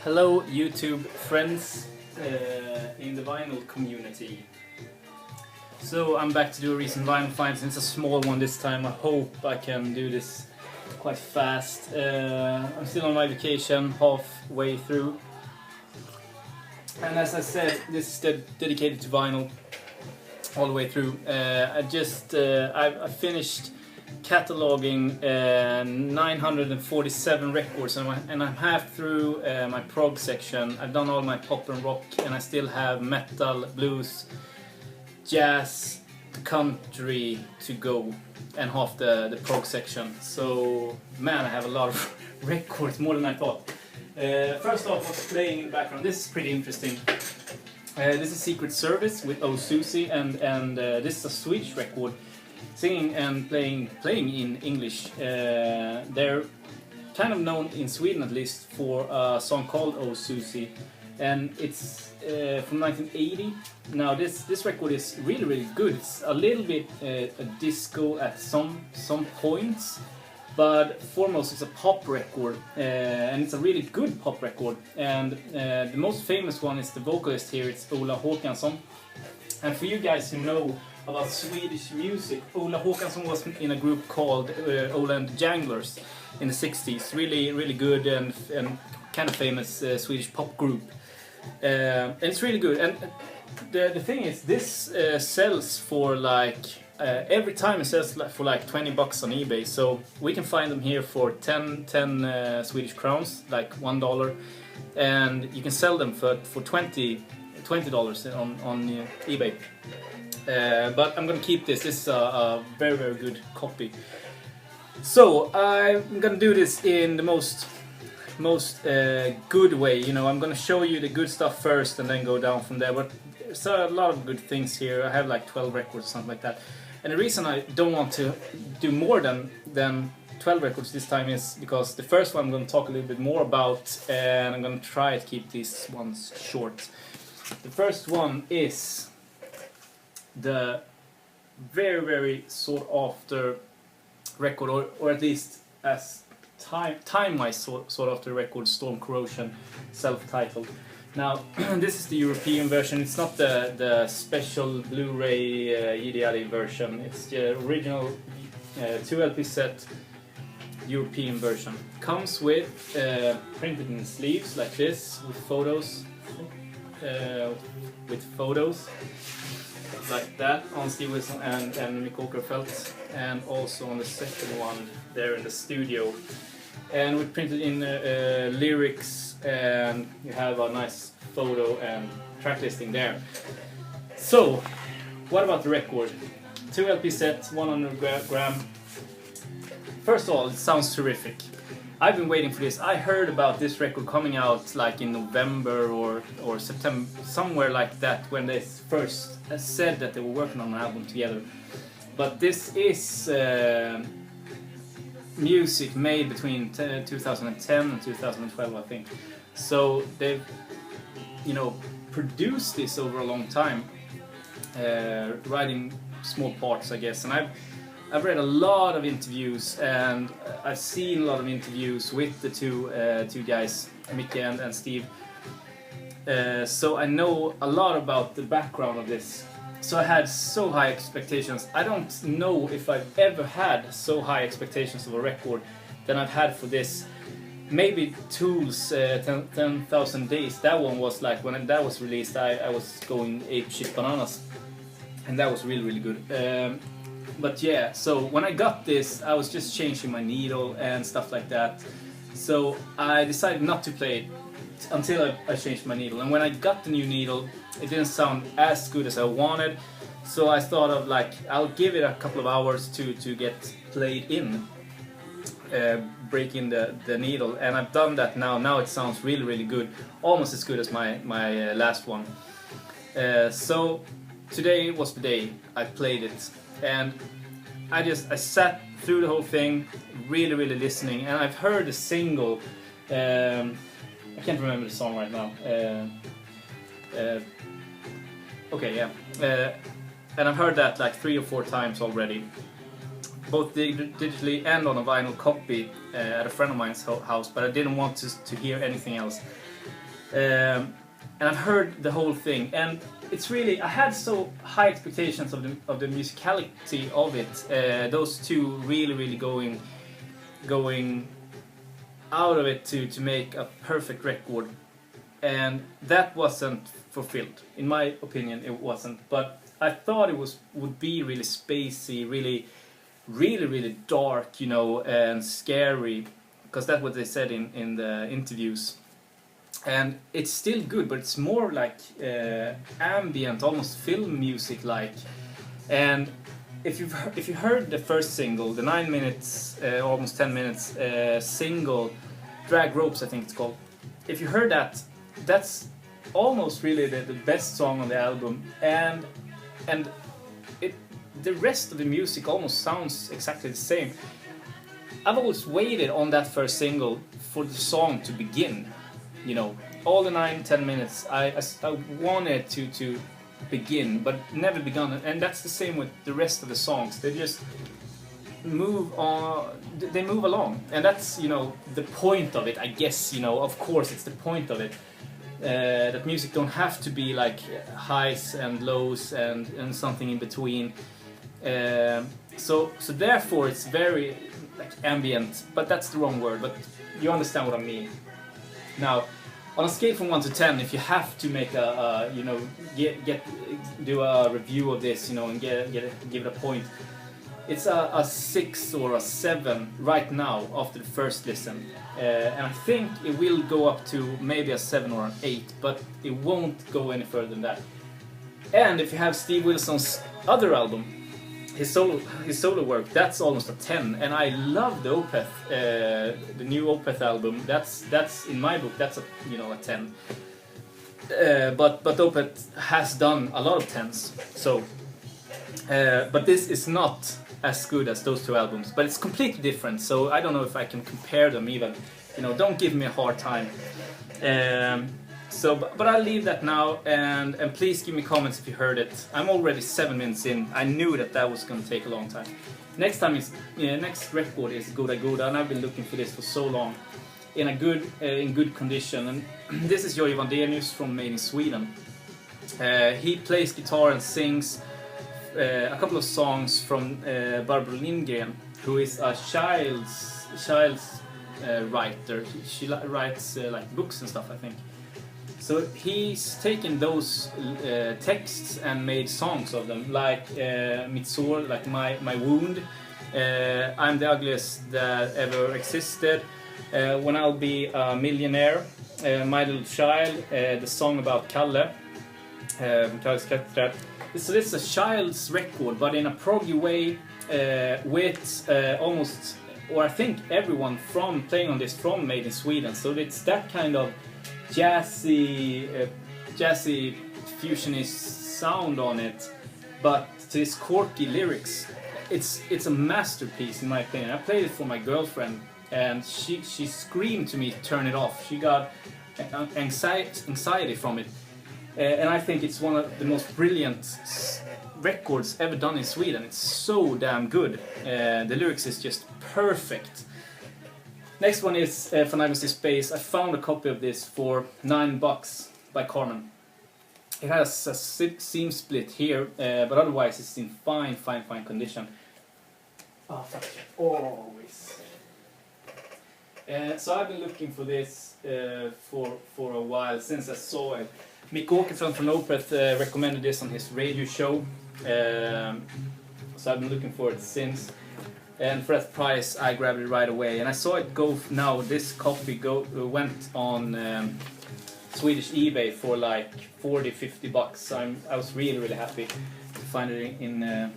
Hello YouTube friends in the vinyl community. So I'm back to do a recent vinyl finds, and it's a small one this time. I hope I can do this quite fast. I'm still on my vacation, halfway through. And as I said, this is dedicated to vinyl all the way through. I finished cataloging 947 records, and I'm half through my prog section. I've done all my pop and rock, and I still have metal, blues, jazz, country to go, and half the prog section. So man, I have a lot of records, more than I thought. First off, what's playing in the background? This is pretty interesting. This is Secret Service with Oh Susie, and this is a Swedish record, singing and playing in English. They're kind of known in Sweden, at least, for a song called Oh Susie, and it's from 1980. Now this record is really good. It's a little bit a disco at some points, but foremost it's a pop record, and it's a really good pop record. And the most famous one is the vocalist here. It's Ola Håkansson. And for you guys who know about Swedish music, Ola Håkansson was in a group called Ola and the Janglers in the 60s. Really good and kind of famous Swedish pop group. And it's really good. And the thing is, this sells for like every time it sells for like 20 bucks on eBay. So we can find them here for 10 Swedish crowns, like $1, and you can sell them for $20 on eBay. But I'm gonna keep this. This is a very good copy. So I'm gonna do this in the most good way. You know, I'm gonna show you the good stuff first and then go down from there. But there's a lot of good things here. I have like 12 records or something like that. And the reason I don't want to do more than 12 records this time is because the first one I'm gonna talk a little bit more about, and I'm gonna try to keep these ones short. The first one is the very sought after record, or at least as time-wise sought after record, Storm Corrosion, self-titled. Now this is the European version. It's not the special Blu-ray yadi version. It's the original 2 LP set European version. Comes with printed in sleeves like this, with photos. Like that on Steve Wilson and Mick Åkerfeldt, and also on the second one there in the studio. And we printed in lyrics, and you have a nice photo and track listing there. So, what about the record? 2 LP set, 100 gram. First of all, it sounds terrific. I've been waiting for this. I heard about this record coming out like in November or September, somewhere like that, when they first said that they were working on an album together. But this is music made between 2010 and 2012, I think. So they've, you know, produced this over a long time, writing small parts, I guess. And I've read a lot of interviews, and I've seen a lot of interviews with the two guys, Mickey and Steve. So I know a lot about the background of this. So I had so high expectations. I don't know if I've ever had so high expectations of a record than I've had for this. Maybe Tool's 10,000 Days. That one was like, when that was released, I was going apeshit bananas, and that was really good. But yeah, so when I got this, I was just changing my needle and stuff like that. So I decided not to play it until I changed my needle. And when I got the new needle, it didn't sound as good as I wanted. So I thought of like, I'll give it a couple of hours to get played in, break in the needle. And I've done that now. Now it sounds really good, almost as good as my last one. So today was the day I played it. And I sat through the whole thing, really listening, and I've heard the single. I can't remember the song right now. Okay, yeah. And I've heard that like 3 or 4 times already, both digitally and on a vinyl copy at a friend of mine's house. But I didn't want to hear anything else. And I've heard the whole thing, and it's really, I had so high expectations of the musicality of it. Those two really going out of it to make a perfect record, and that wasn't fulfilled. In my opinion, it wasn't. But I thought it would be really spacey, really dark, you know, and scary, because that's what they said in the interviews. And it's still good, but it's more like ambient, almost film music like. And if you heard the first single, the 9 minutes, almost 10 minutes single, Drag Ropes I think it's called. If you heard that, that's almost really the best song on the album, and the rest of the music almost sounds exactly the same. I've always waited on that first single for the song to begin. You know, all the 9-10 minutes, I wanted to begin, but never begun. And that's the same with the rest of the songs. They just move on, they move along, and that's, you know, the point of it, I guess. You know, of course, it's the point of it. That music don't have to be like highs and lows and something in between. So therefore, it's very like ambient, but that's the wrong word. But you understand what I mean. Now, on a scale from 1 to 10, if you have to make a you know, do a review of this, you know, and give it a point, it's a 6 or a 7 right now after the first listen, and I think it will go up to maybe a 7 or an 8, but it won't go any further than that. And if you have Steve Wilson's other album, his solo work, that's almost a 10, and I love the Opeth, the new Opeth album. That's in my book, that's a, you know, a 10. But Opeth has done a lot of 10s, so but this is not as good as those two albums, but it's completely different. So I don't know if I can compare them even. You know, don't give me a hard time. But I'll leave that now, and please give me comments if you heard it. I'm already 7 minutes in. I knew that was going to take a long time. Next record is Goda Goda, and I've been looking for this for so long, in good condition. And this is Jojje Vandenius from Made in Sweden. He plays guitar and sings a couple of songs from Barbara Lindgren, who is a child's writer. She writes like books and stuff, I think. So he's taken those texts and made songs of them, like Mitsor, like my wound, I'm the ugliest that ever existed, When I'll Be a Millionaire, My Little Child, the song about Kalle, Kalles klättrar. So this is a child's record, but in a proggy way, with almost, or I think everyone playing on this from Made in Sweden. So it's that kind of jazzy fusionist sound on it, but to this quirky lyrics. It's a masterpiece in my opinion. I played it for my girlfriend, and she screamed to me to turn it off. She got anxiety from it. And I think it's one of the most brilliant records ever done in Sweden. It's so damn good. The lyrics is just perfect. Next one is From Agnes to Space. I found a copy of this for $9 by Carmen. It has a seam split here, but otherwise it's in fine condition. Oh, fuck. Always. So I've been looking for this for a while, since I saw it. Mick Åkesson from Opeth recommended this on his radio show, so I've been looking for it since, and for that price I grabbed it right away, and I saw it go now. This copy went on Swedish eBay for like $40-50. So I was really happy to find it in a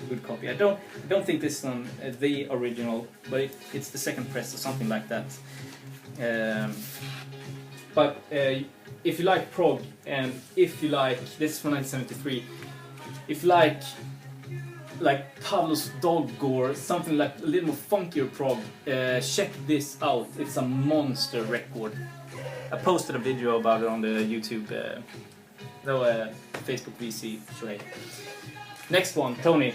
good copy. I don't think this is on the original, but it's the second press or something like that. But if you like prog, and if you like, this is from 1973, if you like Pavlos Dog or something like a little more funkier prog, check this out. It's a monster record. I posted a video about it on the YouTube, Facebook VC Shrey. Next one, Tony.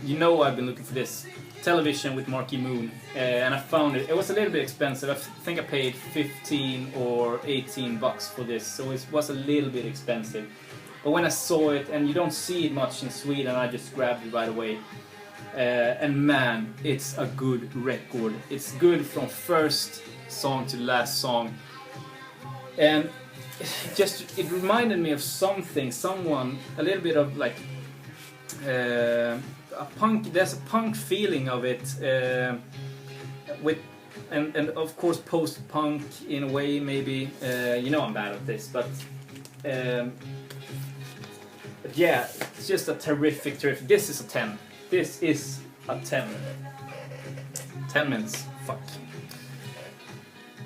You know I've been looking for this. Television with Marquee Moon, and I found it. It was a little bit expensive. I think I paid 15 or 18 bucks for this, so it was a little bit expensive. But when I saw it, and you don't see it much in Sweden, I just grabbed it right away. And man, it's a good record. It's good from first song to last song. And it reminded me of someone, a little bit of like a punk. There's a punk feeling of it, with and of course post-punk in a way, maybe. You know I'm bad at this, but yeah, it's just a terrific. This is a 10. This is a 10. 10 minutes. Fuck.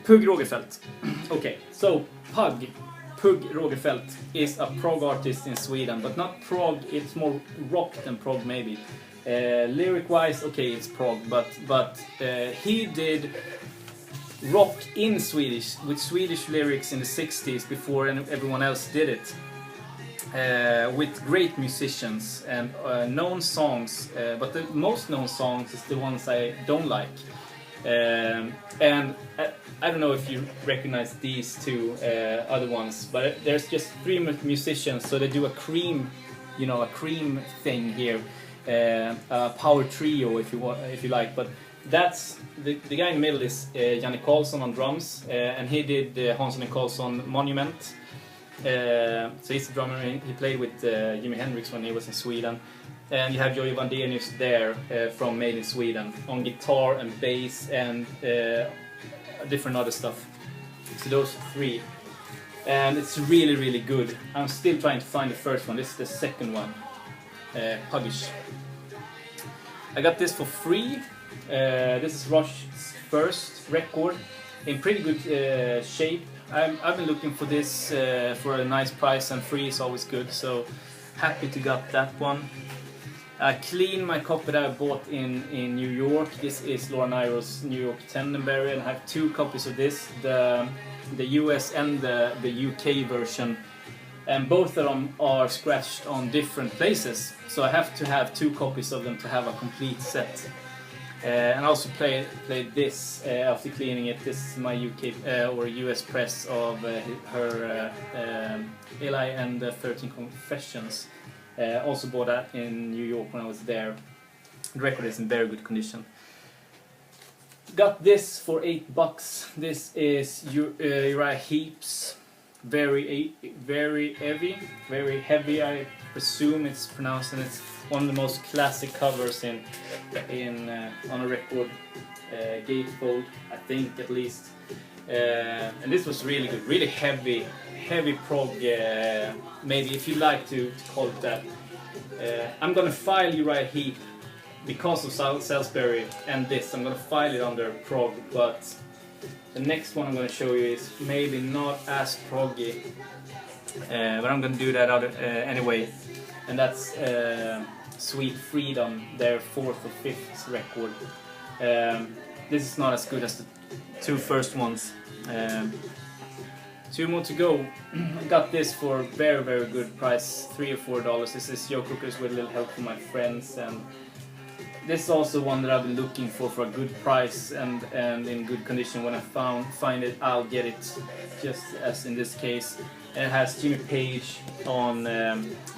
Pug Rogefeldt. Okay, so Pug Rogefeldt is a prog artist in Sweden, but not prog, it's more rock than prog maybe. Lyric-wise, okay, it's prog, but he did rock in Swedish, with Swedish lyrics in the 60s before everyone else did it. With great musicians and known songs, but the most known songs is the ones I don't like. And I don't know if you recognize these two other ones, but there's just 3 musicians, so they do a cream thing here, a power trio if you like. But that's the guy in the middle is Janne Karlsson on drums, and he did Hansson and Karlsson Monument. So he's the drummer. He played with Jimi Hendrix when he was in Sweden. And you have Joey Vandenius there from Made in Sweden on guitar and bass and different other stuff. So those 3. And it's really, really good. I'm still trying to find the first one. This is the second one. Puggish. I got this for free. This is Rush's first record. In pretty good shape. I've been looking for this for a nice price, and free is always good. So happy to got that one. I cleaned my copy that I bought in New York. This is Laura Nyro's New York Tendenberry, and I have 2 copies of this, the US and the UK version, and both of them are scratched on different places, so I have to have 2 copies of them to have a complete set. And I also played this after cleaning it. This is my UK or US press of her Eli and the 13 Confessions. Also bought that in New York when I was there. The record is in very good condition. Got this for $8. This is Uriah Heep's very heavy. I presume it's pronounced, and it's one of the most classic covers on a record. Gatefold, I think at least. And this was really good, really heavy prog, maybe if you like to call it that. I'm gonna file Uriah Heep because of Salisbury and this. I'm gonna file it under prog, but the next one I'm gonna show you is maybe not as proggy, but I'm gonna do that anyway. And that's Sweet Freedom, their 4th or 5th record. This is not as good as the 2 first ones. 2 more to go. Got this for very, very good price, $3 or $4. This is Joe Cookers with a little help from my friends, and this is also one that I've been looking for a good price and in good condition. When I find it, I'll get it, just as in this case. And it has Jimmy Page on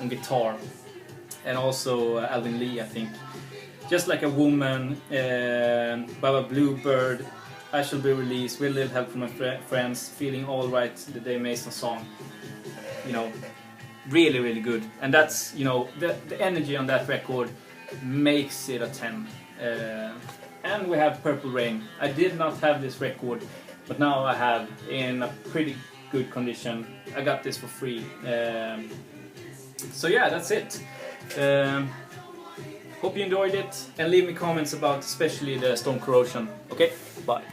guitar, and also Alvin Lee, I think. Just Like a Woman, Baba Bluebird, I Shall Be Released, with a little help from my friends, Feeling Alright, the Dave Mason song. You know, really, really good. And that's, you know, the energy on that record makes it a 10. And we have Purple Rain. I did not have this record, but now I have, in a pretty good condition. I got this for free. So yeah, that's it. Hope you enjoyed it, and leave me comments about especially the Storm Corrosion. Okay, bye.